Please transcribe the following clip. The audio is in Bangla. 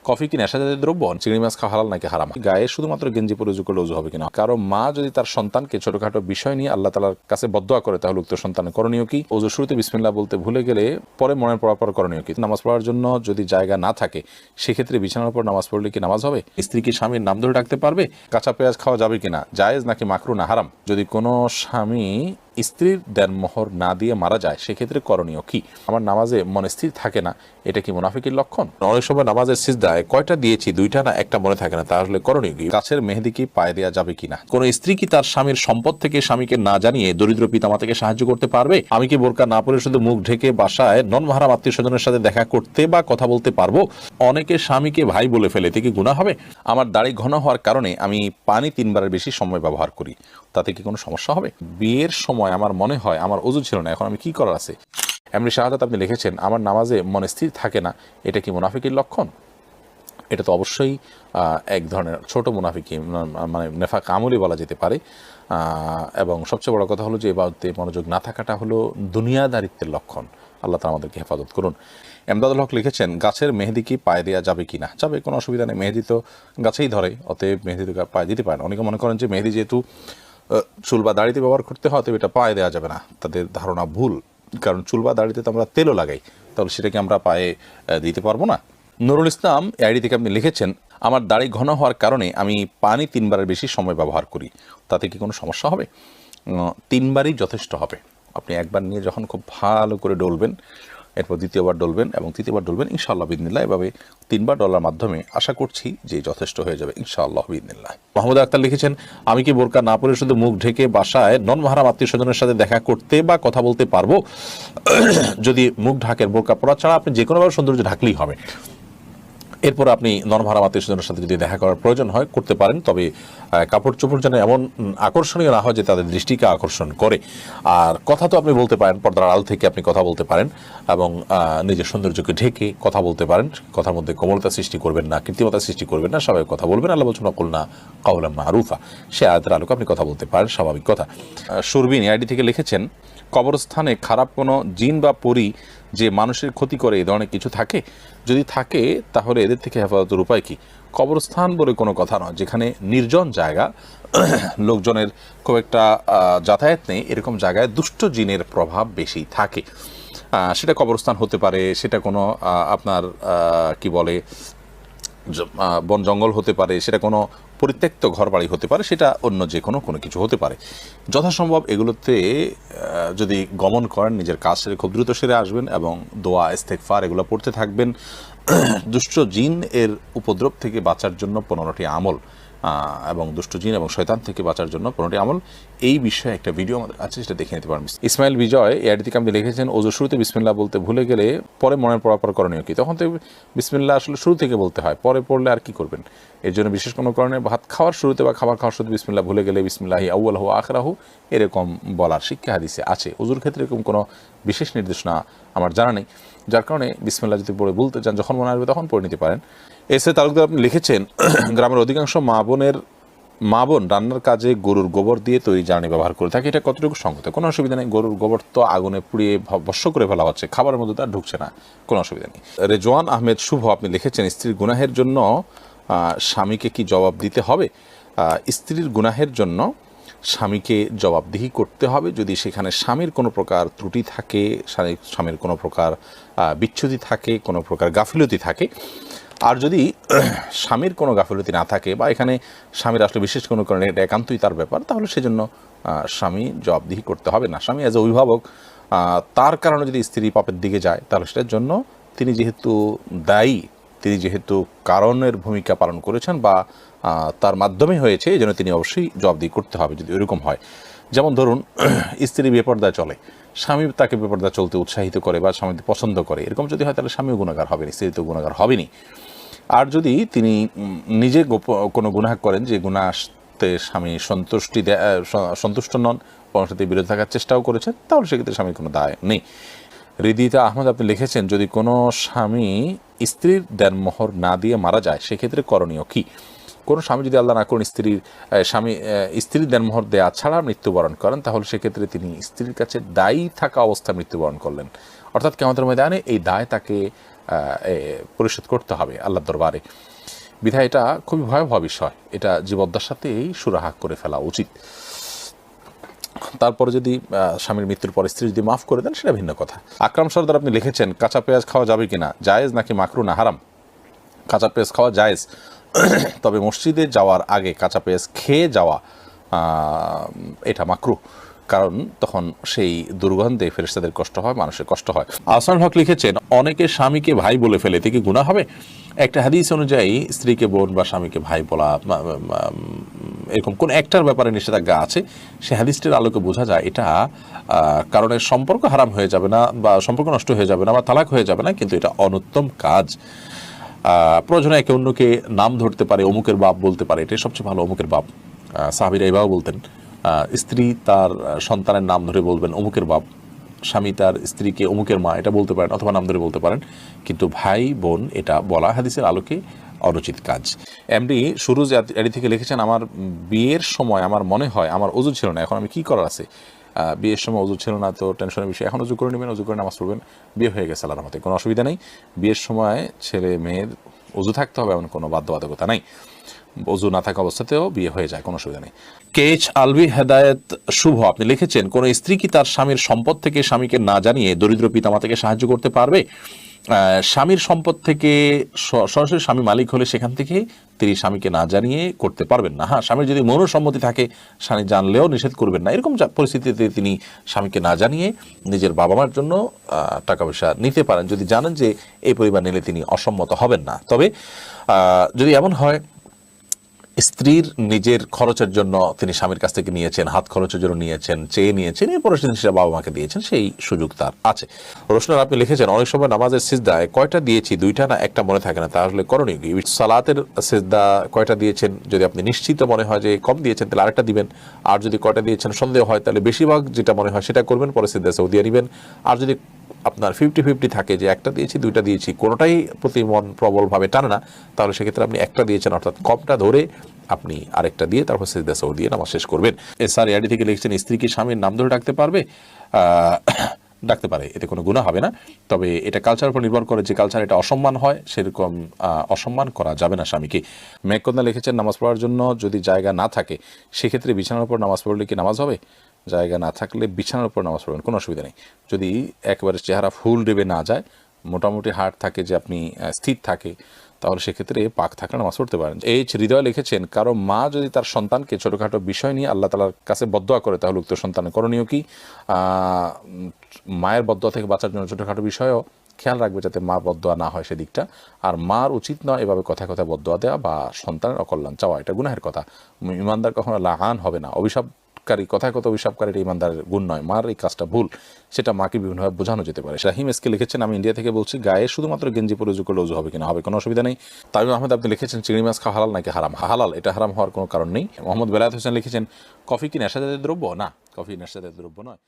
কফি কি নেশাজাতীয় দ্রব্য? চিংড়ি মাছ খাওয়া হালাল নাকি হারাম? গায়ে শুধুমাত্র গেঞ্জি পরে উজু করলে উজু হবে কিনা? কারো মা যদি তার সন্তানকে ছোটখাটো বিষয় নিয়ে আল্লাহ তাআলার কাছে বদদোয়া করে তাহলে উক্ত সন্তানের করণীয় কি? ওযু শুরুতে বিসমিল্লাহ বলতে ভুলে গেলে পরে মনে পড়ার পর করণীয় কি? নামাজ পড়ার জন্য যদি জায়গা না থাকে সেক্ষেত্রে বিছানার উপর নামাজ পড়লে কি নামাজ হবে? স্ত্রী কি স্বামীর নাম ধরে ডাকতে পারবে? কাঁচা পেঁয়াজ খাওয়া যাবে কিনা? জায়েজ নাকি মাকরুহ না হারাম? যদি কোনো স্বামী স্ত্রীর দেনমোহর না দিয়ে মারা যায় সেক্ষেত্রে করণীয় কি? আমার নামাজে মনে স্থির থাকে না, এটা কি মুনাফিকের লক্ষণ? অনেক সময় নামাজের সিজদায় কয়টা দিয়েছি দুইটা না একটা মনে থাকে না, তাহলে করণীয় কি? গাছের মেহেদি কি পায়ে দেওয়া যাবে কিনা? কোন স্ত্রী কি তার স্বামীর সম্পদ থেকে স্বামীকে না জানিয়ে দরিদ্র পিতামাতাকে সাহায্য করতে পারবে? আমি কি বোরকা না পরে শুধু মুখ ঢেকে বাসায় নন মাহরাম আত্মীয় স্বজনের সাথে দেখা করতে বা কথা বলতে পারবো? অনেকে স্বামীকে ভাই বলে ফেলে, এতে কি গুনাহ হবে? আমার দাড়ি ঘন হওয়ার কারণে আমি পানি 3 বারের বেশি সময় ব্যবহার করি, তাতে কি কোনো সমস্যা হবে? বিয়ের সময় আমার মনে হয় আমার ওযু ছিল না, এখন আমি কি করার আছে? এমনি শাহাদাত আপনি লিখেছেন আমার নামাজে মনে স্থির থাকে না, এটা কি মুনাফিকের লক্ষণ? এটা তো অবশ্যই এক ধরনের ছোট মুনাফিকি, মানে নেফাক আমলি বলা যেতে পারে। এবং সবচেয়ে বড় কথা হলো যে এবাদতে মনোযোগ না থাকাটা হলো দুনিয়াদারিত্বের লক্ষণ। আল্লাহ তাআলা আমাদেরকে হেফাজত করুন। এমদাদুল হক লিখেছেন গাছের মেহেদি কি পায়ে দেওয়া যাবে কিনা? যাবে, কোনো অসুবিধা নেই, মেহেদি তো গাছেই ধরে, অতএব মেহেদি তো পায়ে দিতে পারেন। অনেকে মনে করেন যে মেহেদি যেহেতু চুল বা দাড়িতে ব্যবহার করতে হয় তবে এটা পায়ে দেওয়া যাবে না, তাদের ধারণা ভুল। কারণ চুল বা দাড়িতে তো আমরা তেলও লাগাই, তাহলে সেটাকে আমরা পায়ে দিতে পারবো না। নুরুল ইসলাম আইডি থেকে আপনি লিখেছেন আমার দাড়ি ঘন হওয়ার কারণে আমি পানি 3 বারের বেশি সময় ব্যবহার করি, তাতে কি কোনো সমস্যা হবে? 3 বারই যথেষ্ট হবে। আপনি একবার নিয়ে যখন খুব ভালো করে ডলবেন, এরপর দ্বিতীয়বার ডলবেন এবং তৃতীয়বার ডলবেন, ইনশাআল্লাহ বিইذনিল্লাহ। এভাবে 3 বার ডলার মাধ্যমে আশা করছি যে যথেষ্ট হয়ে যাবে ইনশাআল্লাহ বিইذনিল্লাহ। মোহাম্মদ আক্তার লিখেছেন আমি কি বোরকা না পরে শুধু মুখ ঢেকে বাসায় নন মাহরাম আত্মীয় স্বজনের সাথে দেখা করতে বা কথা বলতে পারবো? যদি মুখ ঢাকের, বোরকা পরা ছাড়া আপনি যে কোনোভাবে সৌন্দর্য ঢাকলেই হবে। এরপর আপনি নন মাহরাম আত্মীয় স্বজনের সাথে যদি দেখা করার প্রয়োজন হয় করতে পারেন, তবে কাপড় চোপড় যেন এমন আকর্ষণীয় না হয় যে তাদের দৃষ্টিকে আকর্ষণ করে। আর কথা তো আপনি বলতে পারেন, পর্দার আড়াল থেকে আপনি কথা বলতে পারেন এবং নিজের সৌন্দর্যকে ঢেকে কথা বলতে পারেন। কথার মধ্যে কোমলতা সৃষ্টি করবেন না, কৃত্রিমতা সৃষ্টি করবেন না, স্বাভাবিক কথা বলবেন। আল্লাহ বলছেন ওয়াকুলনা কাওলাম মারুফা, সে আয়াতের আলোকে আপনি কথা বলতে পারেন, স্বাভাবিক কথা। সুরবিন আইডি থেকে লিখেছেন কবরস্থানে খারাপ কোনো জিন বা পরী যে মানুষের ক্ষতি করে এই ধরনের কিছু থাকে? যদি থাকে তাহলে এদের থেকে হেফাজতের উপায় কি? কবরস্থান বলে কোনো কথা নয়, যেখানে নির্জন জায়গা, লোকজনের খুব একটা যাতায়াত নেই, এরকম জায়গায় দুষ্ট জিনের প্রভাব বেশি থাকে। সেটা কবরস্থান হতে পারে, সেটা কোনো আপনার কি বলে বন জঙ্গল হতে পারে, সেটা কোনো পরিত্যক্ত ঘরবাড়ি হতে পারে, সেটা অন্য যে কোনো কিছু হতে পারে। যথাসম্ভব এগুলোতে যদি গমন করেন নিজের কাজ সেরে খুব দ্রুত সেরে আসবেন এবং দোয়া ইস্তেগফার এগুলো পড়তে থাকবেন। দুষ্ট জিন এর উপদ্রব থেকে বাঁচার জন্য 15টি আমল এবং দুষ্ট জিন এবং শয়তান থেকে বাঁচার জন্য 15টি আমল, এই বিষয়ে একটা ভিডিও আমাদের আছে, সেটা দেখে নিতে পারেন। ইসমাইল বিজয় এর দিকে আপনি লিখেছেন ওযু শুরুতে বিসমিল্লাহ বলতে ভুলে গেলে পরে মনে পড়ার পর করণীয় কি? তখন তো বিসমিল্লাহ আসলে শুরু থেকে বলতে হয়, পরে পড়লে আর কি করবেন? এর জন্য বিশেষ কোনো কারণে ভাত খাওয়ার শুরুতে বা খাবার খাওয়ার শুরুতে বিসমিল্লাহ ভুলে গেলে বিসমিল্লাহি আউয়ালহু আখিরাহু এরকম বলার শিক্ষা হাদিসে আছে। ওযুর ক্ষেত্রে এরকম কোনো বিশেষ নির্দেশনা আমার জানা নেই, যার কারণে বিসমিল্লাহ যদি পড়ে বলতে চান যখন মনে আসবে তখন পড়ে নিতে পারেন। এসে তালুকদার আপনি লিখেছেন গ্রামের অধিকাংশ মা বোন রান্নার কাজে গরুর গোবর দিয়ে তৈরি জ্বালানি ব্যবহার করে থাকে, এটা কতটুকু সঙ্গত? কোনো অসুবিধা নেই, গরুর গোবর তো আগুনে পুড়িয়ে ভস্ম করে ফেলা হচ্ছে, খাবারের মধ্যে তার ঢুকছে না, কোনো অসুবিধা নেই। রেজওয়ান আহমেদ শুভ আপনি লিখেছেন স্ত্রীর গুনাহের জন্য স্বামীকে কি জবাব দিতে হবে? স্ত্রীর গুনাহের জন্য স্বামীকে জবাবদিহি করতে হবে যদি সেখানে স্বামীর কোনো প্রকার ত্রুটি থাকে, স্বামীর কোনো প্রকার বিচ্ছুতি থাকে, কোনো প্রকার গাফিলতি থাকে। আর যদি স্বামীর কোনো গাফিলতি না থাকে বা এখানে স্বামীর আসলে বিশেষ কোনো কারণে এটা একান্তই তার ব্যাপার, তাহলে সেজন্য স্বামী জবাবদিহি করতে হবে না। স্বামী অ্যাজ এ অভিভাবক তার কারণে যদি স্ত্রী পাপের দিকে যায় তাহলে সেটার জন্য তিনি যেহেতু দায়ী, তিনি যেহেতু কারণের ভূমিকা পালন করেছেন বা তার মাধ্যমে হয়েছে, এই জন্য তিনি অবশ্যই জবাবদিহি করতে হবে যদি এরকম হয়। যেমন ধরুন স্ত্রী বেপরদায় চলে, স্বামী তাকে বেপরদা চলতে উৎসাহিত করে বা স্বামী পছন্দ করে, এরকম যদি হয় তাহলে স্বামীও গুনাহগার হবেনি, স্ত্রী তো গুনাহগার হবেনি। আর যদি তিনি নিজে কোনো গুনাহ করেন যে গুনাহতে স্বামী সন্তুষ্ট নন, পরমের সাথে বিরোধ থাকার চেষ্টাও করেছেন, তাহলে সেক্ষেত্রে স্বামীর কোনো দায় নেই। হৃদিতা আহমদ আপনি লিখেছেন যদি কোনো স্বামী স্ত্রীর দেনমোহর না দিয়ে মারা যায় সেক্ষেত্রে করণীয় কি? কোনো স্বামী যদি আল্লাহ না করুন স্ত্রীর দেনমোহর দেয়া ছাড়া মৃত্যুবরণ করেন, তাহলে সেক্ষেত্রে তিনি স্ত্রীর কাছে দায়ী থাকা অবস্থায় মৃত্যুবরণ করলেন, অর্থাৎ কিয়ামতের ময়দানে এই দায় তাকে পরিশোধ করতে হবে আল্লাহর দরবারে। বিধায় এটা খুবই ভয়াবহ বিষয়, এটা জীবদ্দার সাথেই সুরাহা করে ফেলা উচিত। তারপরে যদি স্বামীর মৃত্যুর পর স্ত্রী যদি মাফ করে দেন সেটা ভিন্ন কথা। আকরাম সর্দার আপনি লিখেছেন কাঁচা পেঁয়াজ খাওয়া যাবে কিনা, জায়েজ নাকি মাকরু না হারাম? কাঁচা পেঁয়াজ খাওয়া জায়েজ, তবে মসজিদে যাওয়ার আগে কাঁচা পেঁয়াজ খেয়ে যাওয়া এটা মাকরু, কারণ তখন সেই দুর্গন্ধে ফেরেশতাদের কষ্ট হয়, মানুষের কষ্ট হয়। আহসানুল হক লিখেছেন অনেকে স্বামীকে ভাই বলে ফেলে, এতে কি গুনাহ হবে? একটা হাদিস অনুযায়ী স্ত্রীকে বোন বা স্বামীকে ভাই বলা এরকম কোন একটার ব্যাপারে নিষেধাজ্ঞা আছে, সে হাদিসটির আলোকে বোঝা যায় এটা কারণে সম্পর্ক হারাম হয়ে যাবে না বা সম্পর্ক নষ্ট হয়ে যাবে না বা তালাক হয়ে যাবে না, কিন্তু এটা অনুত্তম কাজ। প্রয়োজনে একে অন্যকে নাম ধরতে পারে, অমুকের বাপ বলতে পারে, এটাই সবচেয়ে ভালো, অমুকের বাপ। সাহাবীরা এভাবে বলতেন, স্ত্রী তার সন্তানের নাম ধরে বলবেন অমুকের বাপ, স্বামী তার স্ত্রীকে অমুকের মা এটা বলতে পারেন অথবা নাম ধরে বলতে পারেন, কিন্তু ভাই বোন এটা বলা হাদিসের আলোকে অনুচিত কাজ। এমডি সুরুজ এডি থেকে লিখেছেন আমার বিয়ের সময় আমার মনে হয় আমার ওযু ছিল না, এখন আমি কি করার আছে? বিয়ের সময় ওযু ছিল না তো টেনশনের বিষয়, এখন ওযু করে নেবেন, ওযু করে নামাজ পড়বেন, বিয়ে হয়ে গেছে আল্লাহর রহমতে, কোনো অসুবিধা নেই। বিয়ের সময় ছেলে মেয়ের ওযু থাকতে হবে এমন কোনো বাধ্যবাধকতা নাই, ওযু না থাকা অবস্থাতেও বিয়ে হয়ে যায়, কোনো অসুবিধা নেই। কেচ আলভি হেদায়েত শুভ আপনি লিখেছেন কোনো স্ত্রী কি তার স্বামীর সম্পদ থেকে স্বামীকে না জানিয়ে দরিদ্র পিতামাতাকে সাহায্য করতে পারবে? স্বামীর সম্পদ থেকে সরাসরি স্বামী মালিক হলে সেখান থেকে তিনি স্বামীকে না জানিয়ে করতে পারবেন না। হ্যাঁ, স্বামীর যদি মনোসম্মতি থাকে স্বামী জানলেও নিষেধ করবেন না, এরকম পরিস্থিতিতে তিনি স্বামীকে না জানিয়ে নিজের বাবা মার জন্য টাকা পয়সা নিতে পারেন, যদি জানেন যে এই পরিমাণ নিলে তিনি অসম্মত হবেন না। তবে যদি এমন হয় স্ত্রীর নিজের খরচের জন্য তিনি স্বামীর কাছ থেকে নিয়েছেন, হাত খরচের জন্য নিয়েছেন, চেয়ে নিয়েছেন, এরপরে সেটা বাবা মাকে দিয়েছেন, সেই সুযোগ তার আছে। রোশনার আপনি লিখেছেন অনেক সময় নামাজের সিজদায় কয়টা দিয়েছি, দুইটা না একটা মনে থাকে না, তাহলে করণীয় কি? সালাতের সিজদা কয়টা দিয়েছেন, যদি আপনি নিশ্চিত মনে হয় যে কম দিয়েছেন তাহলে আরেকটা দিবেন, আর যদি কয়টা দিয়েছেন সন্দেহ হয় তাহলে বেশিরভাগ যেটা মনে হয় সেটা করবেন, পরে সিজদা সৌদিয়া নেবেন। আর যদি আপনার 50-50 থাকে যে একটা দিয়েছি দুইটা দিয়েছি, কোনোটাই প্রতি মন প্রবলভাবে টানে না, তাহলে সেক্ষেত্রে আপনি একটা দিয়েছেন অর্থাৎ কমটা ধরে আপনি আরেকটা দিয়ে তারপর সিজদা সৌ দিয়ে নামাজ শেষ করবেন। এসআর এআডি থেকে লিখছেন স্ত্রী কি স্বামীর নাম ধরে ডাকতে পারবে? ডাকতে পারে, এতে কোনো গুনাহ হবে না। তবে এটা কালচারের উপর নির্ভর করে, যে কালচার এটা অসম্মান হয় সেরকম অসম্মান করা যাবে না স্বামীকে। মেঘকন্যা লিখেছেন নামাজ পড়ার জন্য যদি জায়গা না থাকে সেক্ষেত্রে বিছানার উপর নামাজ পড়লে কি নামাজ হবে? জায়গা না থাকলে বিছানার উপর নামাজ পড়বেন, কোনো অসুবিধা নেই। যদি একেবারে চেহারা ফুল ডেবে না যায়, মোটামুটি হার্ট থাকে যে আপনি স্থির থাকে, তাহলে সেক্ষেত্রে পাক থাকলে নামাজ পড়তে পারেন। এইচ হৃদয় লিখেছেন কারো মা যদি তার সন্তানকে ছোটোখাটো বিষয় নিয়ে আল্লাহ তাআলার কাছে বদদোয়া করে তাহলে উক্ত সন্তানের করণীয় কি? মায়ের বদদোয়া থেকে বাঁচার জন্য ছোটোখাটো বিষয়ও খেয়াল রাখবে যাতে মা বদদোয়া না হয় সেদিকটা। আর মার উচিত নয় এভাবে কথায় কথায় বদদোয়া দেওয়া বা সন্তানের অকল্যাণ চাওয়া, এটা গুনাহের কথা। ইমানদার কখনো লাগান হবে না, কথায় কথা অভিশাপকারী ইমানদারের গুণ নয়। মার এই কাজটা ভুল, সেটা মাকে বিভিন্নভাবে বোঝানো যেতে পারে। শাহিম এসকে লিখেছেন আমি ইন্ডিয়া থেকে বলছি, গায়ে শুধুমাত্র গেঞ্জি পরে উজু করলে উজু হবে কিনা? হবে, কোনো অসুবিধা নেই। তামিম আহমেদ আপনি লিখেছেন চিংড়ি মাছ খাওয়া হালাল নাকি হারাম? হালাল, এটা হারাম হওয়ার কোনো কারণ নেই। মোহাম্মদ বেলায়েত হোসেন লিখেছেন কফি কি নেশাজাতীয় দ্রব্য? না, কফি নেশাজাতীয় দ্রব্য নয়।